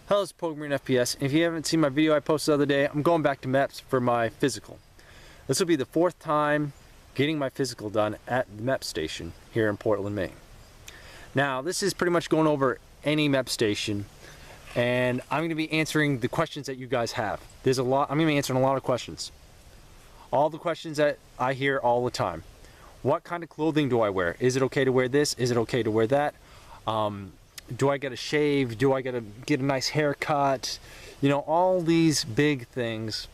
Hello, it's Marine FPS. If you haven't seen my video I posted the other day, I'm going back to Meps for my physical. This will be the 4th time getting my physical done at the Meps station here in Portland, Maine. Now, this is pretty much going over any Meps station, and I'm going to be answering the questions that you guys have. There's a lot. I'm going to be answering a lot of questions. All the questions that I hear all the time. What kind of clothing do I wear? Is it okay to wear this? Is it okay to wear that? Do I get a shave? Do I get a nice haircut? You know, all these big things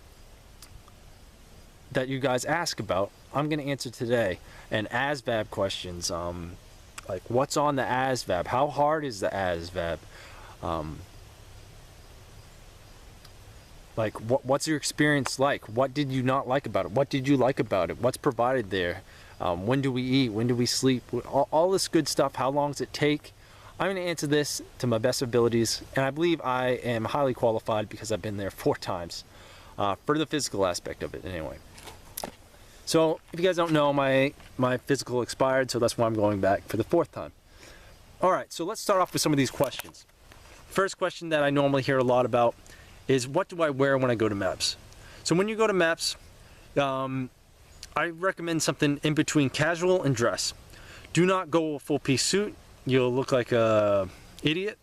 that you guys ask about, I'm going to answer today. And ASVAB questions, like what's on the ASVAB? How hard is the ASVAB? Like what's your experience like? What did you not like about it? What did you like about it? What's provided there? When do we eat? When do we sleep? All this good stuff. How long does it take? I'm going to answer this to my best abilities, and I believe I am highly qualified because I've been there 4 times for the physical aspect of it anyway. So if you guys don't know, my physical expired, so that's why I'm going back for the 4th time. Alright, so let's start off with some of these questions. First question that I normally hear a lot about is, what do I wear when I go to Meps? So when you go to Meps, I recommend something in between casual and dress. Do not go a full piece suit. You'll look like a idiot.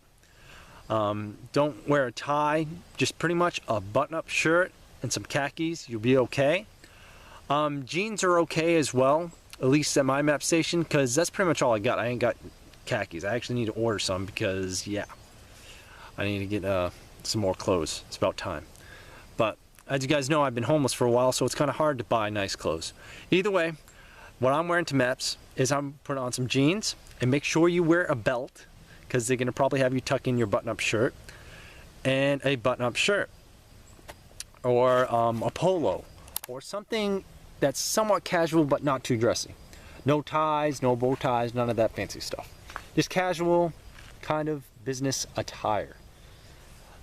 Don't wear a tie, just pretty much a button-up shirt and some khakis. You'll be okay. Jeans are okay as well, at least at my Map station, because that's pretty much all I got. I ain't got khakis. I actually need to order some because, yeah, I need to get some more clothes. It's about time. But as you guys know, I've been homeless for a while, so it's kind of hard to buy nice clothes. Either way, what I'm wearing to Meps is I'm putting on some jeans, and make sure you wear a belt, because they're going to probably have you tuck in your button-up shirt, and a button-up shirt, or a polo, or something that's somewhat casual but not too dressy. No ties, no bow ties, none of that fancy stuff. Just casual kind of business attire.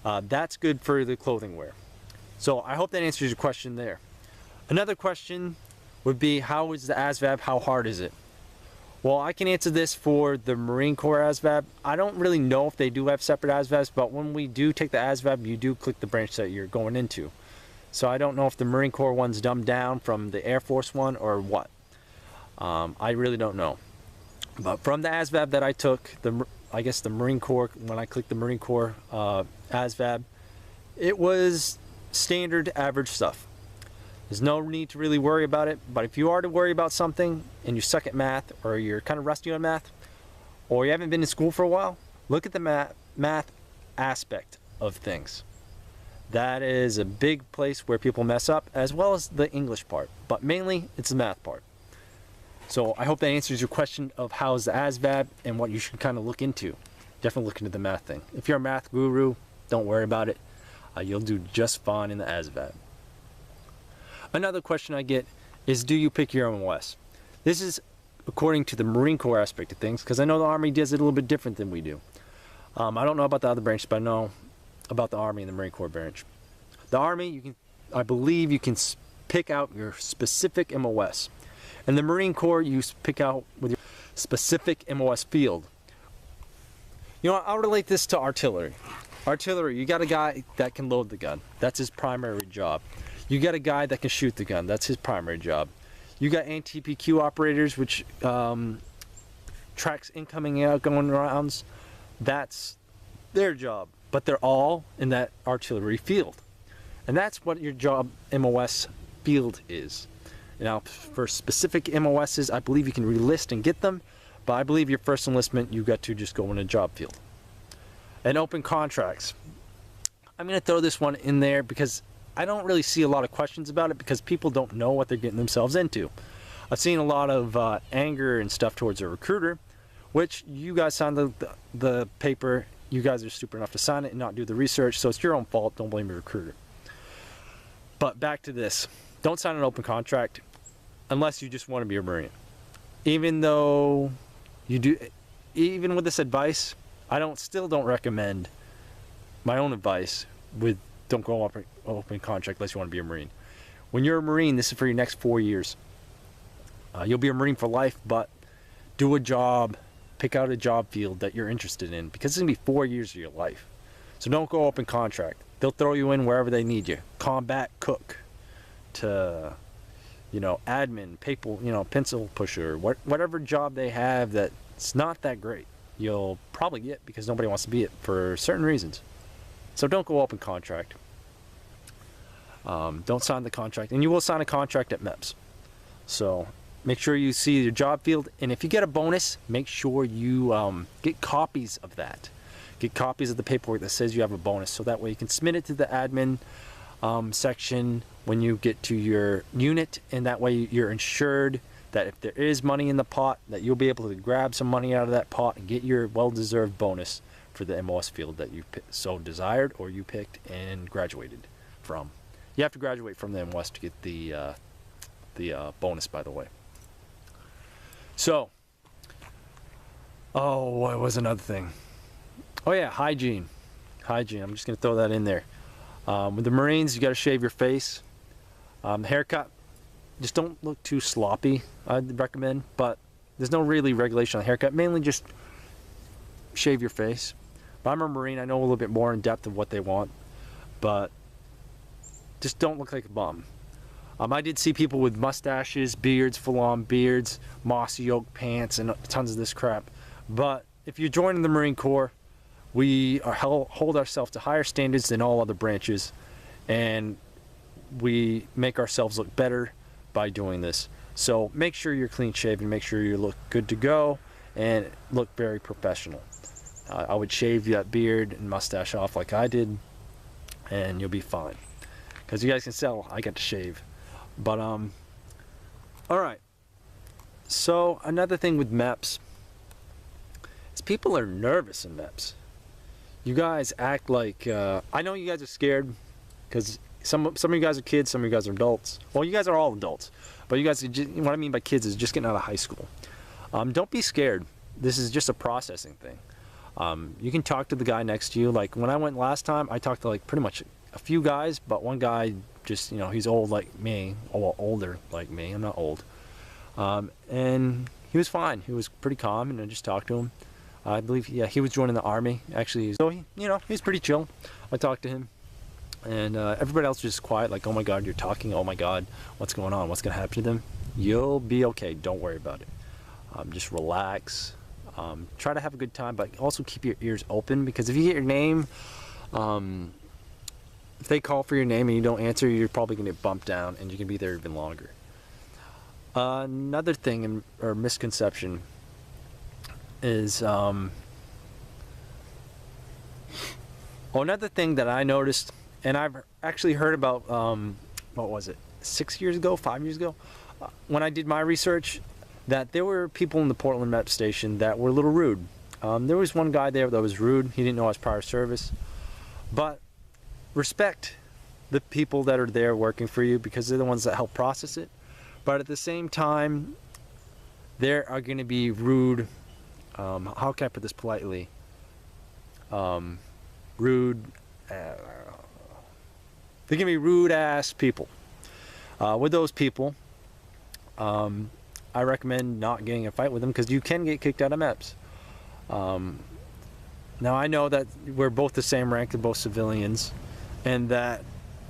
That's good for the clothing wear. So I hope that answers your question there. Another question would be, how is the ASVAB? How hard is it? Well, I can answer this for the Marine Corps ASVAB. I don't really know if they do have separate ASVABs, but when we do take the ASVAB, you do click the branch that you're going into. So I don't know if the Marine Corps one's dumbed down from the Air Force one or what. I really don't know. But from the ASVAB that I took, I guess the Marine Corps, when I clicked the Marine Corps ASVAB, it was standard average stuff. There's no need to really worry about it, but if you are to worry about something and you suck at math, or you're kind of rusty on math, or you haven't been in school for a while, look at the math aspect of things. That is a big place where people mess up, as well as the English part, but mainly it's the math part. So I hope that answers your question of how's the ASVAB and what you should kind of look into. Definitely look into the math thing. If you're a math guru, don't worry about it. You'll do just fine in the ASVAB. Another question I get is, do you pick your MOS? This is according to the Marine Corps aspect of things, because I know the Army does it a little bit different than we do. I don't know about the other branches, but I know about the Army and the Marine Corps branch. The Army, I believe you can pick out your specific MOS. And the Marine Corps, you pick out with your specific MOS field. You know, I'll relate this to artillery. Artillery, you got a guy that can load the gun. That's his primary job. You got a guy that can shoot the gun. That's his primary job. You got anti-PQ operators, which tracks incoming and outgoing rounds. That's their job. But they're all in that artillery field. And that's what your job MOS field is. Now, for specific MOSs, I believe you can relist and get them. But I believe your first enlistment, you got to just go in a job field. And open contracts. I'm going to throw this one in there because I don't really see a lot of questions about it, because people don't know what they're getting themselves into. I've seen a lot of anger and stuff towards a recruiter, which you guys signed the paper. You guys are stupid enough to sign it and not do the research, so it's your own fault. Don't blame your recruiter. But back to this. Don't sign an open contract unless you just want to be a Marine. Even though you do, even with this advice, I still don't recommend my own advice with don't go open contract unless you want to be a Marine. When you're a Marine, this is for your next 4 years. You'll be a Marine for life, but do a job, pick out a job field that you're interested in, because it's going to be 4 years of your life. So don't go open contract. They'll throw you in wherever they need you. Combat cook to, you know, admin, paper, you know, pencil pusher, whatever job they have that's not that great, you'll probably get because nobody wants to be it for certain reasons. So don't go open contract. Don't sign the contract, and you will sign a contract at Meps. So make sure you see your job field, and if you get a bonus, make sure you get copies of that. Get copies of the paperwork that says you have a bonus, so that way you can submit it to the admin section when you get to your unit, and that way you're ensured that if there is money in the pot, that you'll be able to grab some money out of that pot and get your well-deserved bonus for the MOS field that you so desired or you picked and graduated from. You have to graduate from the MOS to get the bonus, by the way. So, oh, what was another thing? Oh yeah, hygiene. Hygiene, I'm just going to throw that in there. With the Marines, you got to shave your face. Haircut, just don't look too sloppy, I'd recommend, but there's no really regulation on haircut. Mainly just shave your face. But I'm a Marine, I know a little bit more in depth of what they want, but just don't look like a bum. I did see people with mustaches, beards, full-on beards, mossy oak pants, and tons of this crap. But if you're joining the Marine Corps, we hold ourselves to higher standards than all other branches, and we make ourselves look better by doing this. So make sure you're clean shaven, make sure you look good to go, and look very professional. I would shave that beard and mustache off like I did, and you'll be fine. Because you guys can tell I got to shave. But alright. So another thing with Meps is people are nervous in Meps. You guys act like I know you guys are scared because some of you guys are kids, some of you guys are adults. Well, you guys are all adults, but you guys are just, what I mean by kids is just getting out of high school. Don't be scared. This is just a processing thing. You can talk to the guy next to you. Like when I went last time, I talked to like pretty much a few guys, but one guy just, you know, he's old like me, or older like me. I'm not old, and he was fine. He was pretty calm, and I just talked to him. I believe, yeah, he was joining the Army, actually. So, you know, he's pretty chill. I talked to him. And everybody else was just quiet, like, oh my God, you're talking. Oh my God, what's going on? What's going to happen to them? You'll be okay. Don't worry about it. Just relax. Try to have a good time, but also keep your ears open. Because if you get your name, if they call for your name and you don't answer, you're probably going to get bumped down and you can be there even longer. Another thing, or misconception, is another thing that I noticed, and I've actually heard about what was it, 6 years ago, 5 years ago, when I did my research, that there were people in the Portland Meps station that were a little rude. There was one guy there that was rude. He didn't know his prior service, but respect the people that are there working for you because they're the ones that help process it. But at the same time, there are going to be rude, how can I put this politely? Rude, they're going to be rude ass people. With those people, I recommend not getting in a fight with them because you can get kicked out of Meps. Now I know that we're both the same rank, they're both civilians, and that,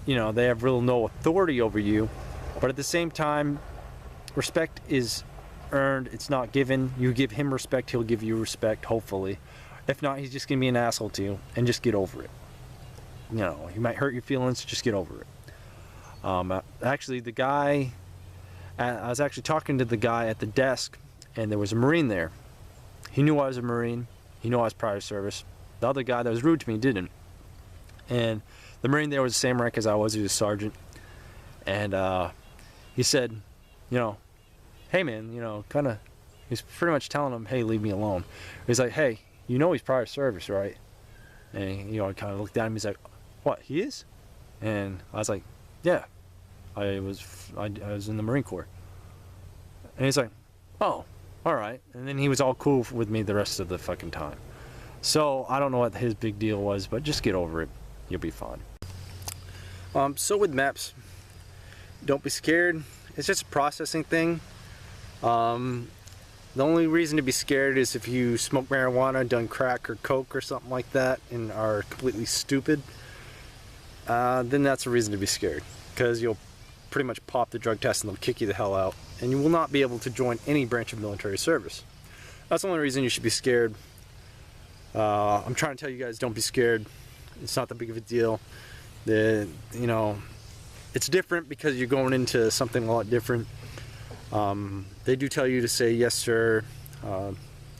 you know, they have real no authority over you, but at the same time, respect is earned, it's not given. You give him respect, he'll give you respect, hopefully. If not, he's just gonna be an asshole to you, and just get over it. You know, he might hurt your feelings, just get over it. Actually, the guy, I was actually talking to the guy at the desk, and there was a Marine there. He knew I was a Marine, he knew I was prior service. The other guy that was rude to me didn't. And the Marine there was the same rank as I was, he was a sergeant. And he said, you know, hey man, you know, kind of, he's pretty much telling him, hey, leave me alone. He's like, hey, you know he's prior service, right? And he, you know, kind of looked at him, he's like, what, he is? And I was like, yeah, I was in the Marine Corps. And he's like, oh, all right. And then he was all cool with me the rest of the fucking time. So I don't know what his big deal was, but just get over it. You'll be fine. So with Meps, don't be scared. It's just a processing thing. The only reason to be scared is if you smoke marijuana, done crack or coke or something like that, and are completely stupid. Then that's a reason to be scared, because you'll pretty much pop the drug test and they'll kick you the hell out, and you will not be able to join any branch of military service. That's the only reason you should be scared. I'm trying to tell you guys, don't be scared. It's not that big of a deal. You know, it's different because you're going into something a lot different. They do tell you to say yes sir,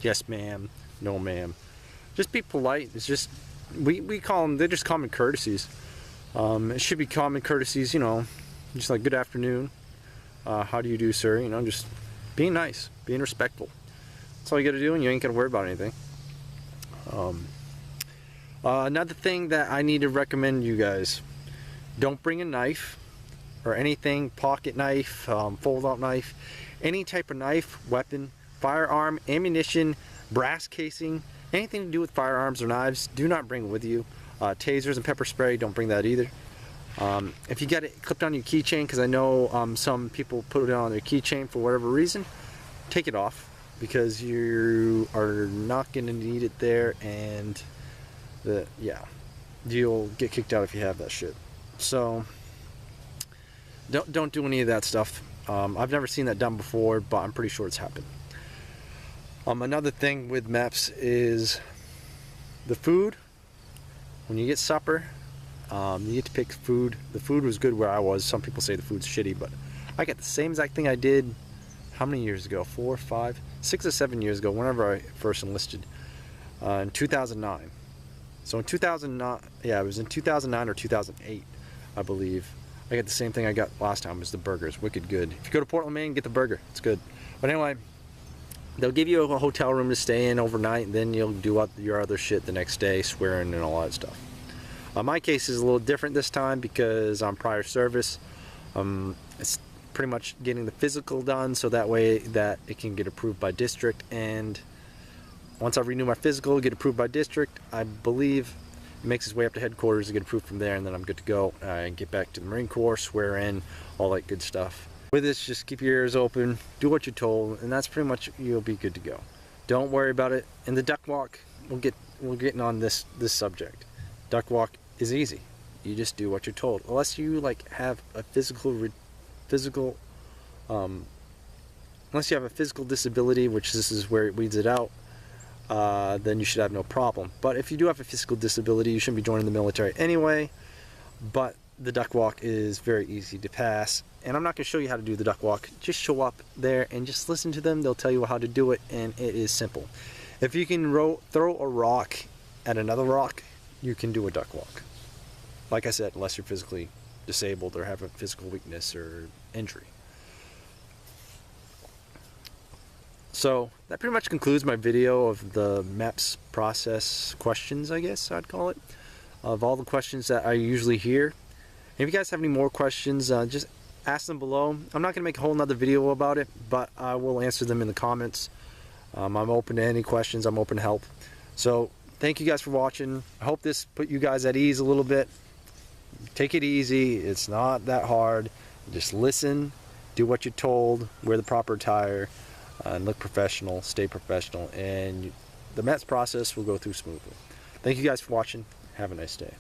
yes ma'am, no ma'am. Just be polite. It's just, we call them, they're just common courtesies. It should be common courtesies, you know, just like good afternoon, how do you do sir, you know, just being nice, being respectful. That's all you gotta do, and you ain't gotta worry about anything. Another thing that I need to recommend you guys, don't bring a knife or anything, pocket knife, fold-out knife, any type of knife, weapon, firearm, ammunition, brass casing, anything to do with firearms or knives, do not bring with you. Tasers and pepper spray, don't bring that either. If you get it clipped on your keychain, because I know some people put it on their keychain for whatever reason, take it off, because you are not going to need it there, and yeah, you'll get kicked out if you have that shit. So don't do any of that stuff. I've never seen that done before, but I'm pretty sure it's happened. Another thing with Meps is the food. When you get supper, you get to pick food. The food was good where I was. Some people say the food's shitty, but I got the same exact thing I did, how many years ago? 4, 5, 6 or 7 years ago, whenever I first enlisted, in 2009. So in 2009, yeah, it was in 2009 or 2008, I believe. I got the same thing I got last time, was the burgers. Wicked good. If you go to Portland, Maine, get the burger. It's good. But anyway, they'll give you a hotel room to stay in overnight, and then you'll do your other shit the next day, swearing and all that stuff. My case is a little different this time because I'm prior service. It's pretty much getting the physical done so that way that it can get approved by district, and once I renew my physical, get approved by district, I believe it makes its way up to headquarters to get approved from there, and then I'm good to go and get back to the Marine Corps, swear in, all that good stuff. With this, just keep your ears open, do what you're told, and that's pretty much, you'll be good to go. Don't worry about it. In the duck walk, we're getting on this subject. Duck walk is easy. You just do what you're told, unless you like have a unless you have a physical disability, which this is where it weeds it out. Then you should have no problem. But if you do have a physical disability, you shouldn't be joining the military anyway. But the duck walk is very easy to pass, and I'm not going to show you how to do the duck walk. Just show up there and just listen to them. They'll tell you how to do it, and it is simple. If you can throw a rock at another rock, you can do a duck walk. Like I said, unless you're physically disabled or have a physical weakness or injury. So that pretty much concludes my video of the Meps process questions, I guess I'd call it, of all the questions that I usually hear. And if you guys have any more questions, just ask them below. I'm not going to make a whole nother video about it, but I will answer them in the comments. I'm open to any questions. I'm open to help. So thank you guys for watching. I hope this put you guys at ease a little bit. Take it easy. It's not that hard. Just listen, do what you're told, wear the proper attire, and look professional, stay professional, and the Meps process will go through smoothly. Thank you guys for watching. Have a nice day.